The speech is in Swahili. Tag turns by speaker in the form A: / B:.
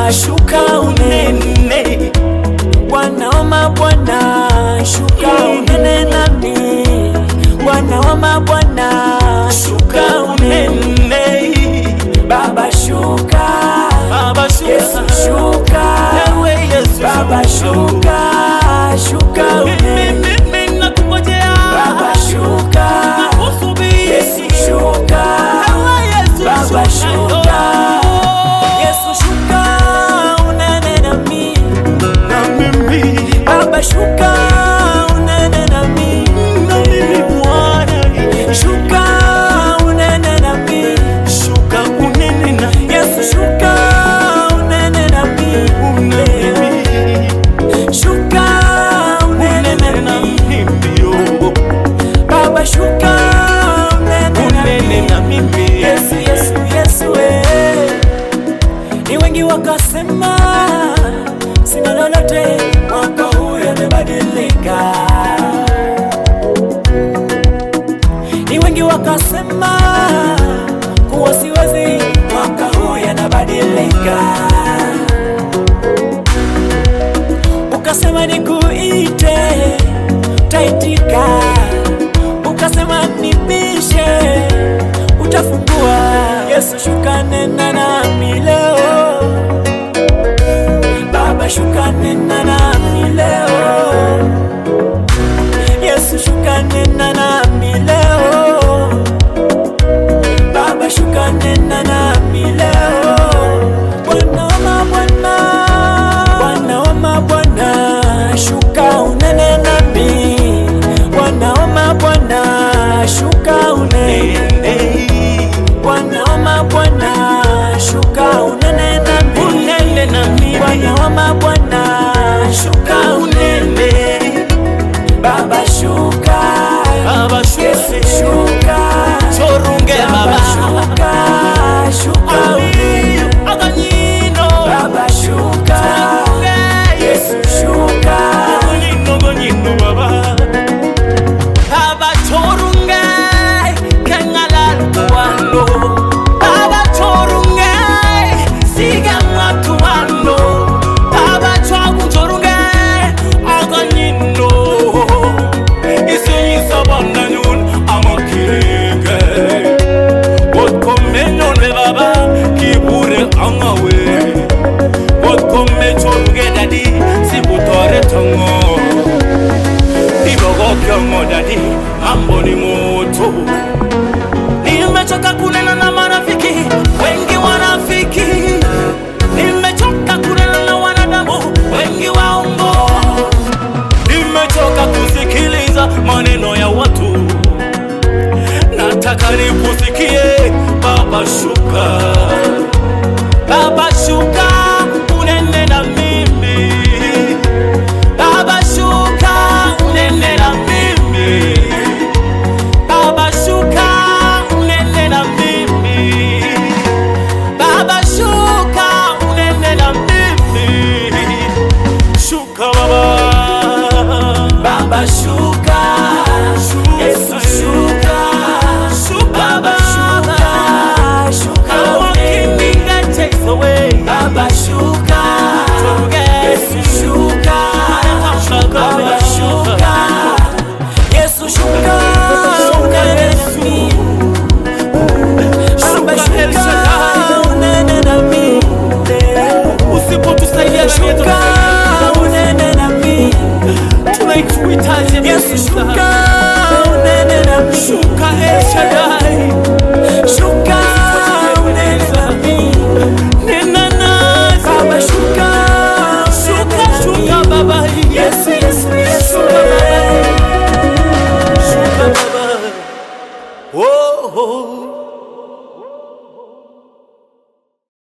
A: Baba shuka unene, Bwana wa mabwana shuka unene nami, Bwana wa mabwana shuka unene. Baba shuka, Baba shuka, Yesu shuka, Baba shuka, shuka unene. Baba shuka, Yesu shuka, Baba shuka, Yesu shuka unene nami, Baba shuka unene nami, Bwana shuka unene nami, shuka unene nami, Yesu shuka unene nami, shuka unene nami, Baba shuka unene nami, Yesu Yesu Yesu. Ni wengi wakasema sina lolote, mwaka huu yamebadilika. Ni wengi wakasema kuwa siwezi, mwaka huu yanabadilika. Ukasema nikuite, utaitika. Ukasema nibishe, utafungua. Yesu shuka nena nami leo, Baba shuka nena nami leo, Yesu shuka nena nami leo, Baba shuka nena nami leo. Bwana wa mabwana, Bwana wa mabwana shuka unene nami, Bwana wa mabwana shuka unene, Bwana wa mabwana shuka unene nami, unene nami, Bwana wa mabwana shuka unene. Baba shuka, Baba Yesu shuka, chorunge Baba shuka, shuka unene, Baba shuka, Yesu shuka, gonyino Baba, Baba chorunge kengala tuano, Baba chorunge siga matuano, Baba chorunge aganyino isiyisa bandanyun amakirenge wotkomenyon le Baba kibure angawe wotkome chorunge dadi sibutore tongo ibogo kyongo dadi mambo ni moto. Nimechoka kunena na marafiki wengi wanafiki, nimechoka kunena na wanadamu wengi waongo, nimechoka kusikiliza maneno ya watu, nataka nikusikie. Baba shuka, Baba shuka unene na mimi, Baba shuka unene na mimi, Baba shuka unene na mimi, Baba shuka unene na mimi, shuka Baba, Baba shuka, Yesu shuka, Baba shuka, shuka unene, Baba shuka, Yesu shuka, Baba shuka, Yesu shuka unene nami, Baba shuka unene nami, usipotusaidia shuka unene nami, tunaikuhitaji Yesu shuka unene nami, shuka El Shaddai, shuka unene nami, nena nasi Baba shuka, shuka shuka Baba, Yesu Yesu Yesu Baba, shuka Baba, oh oh.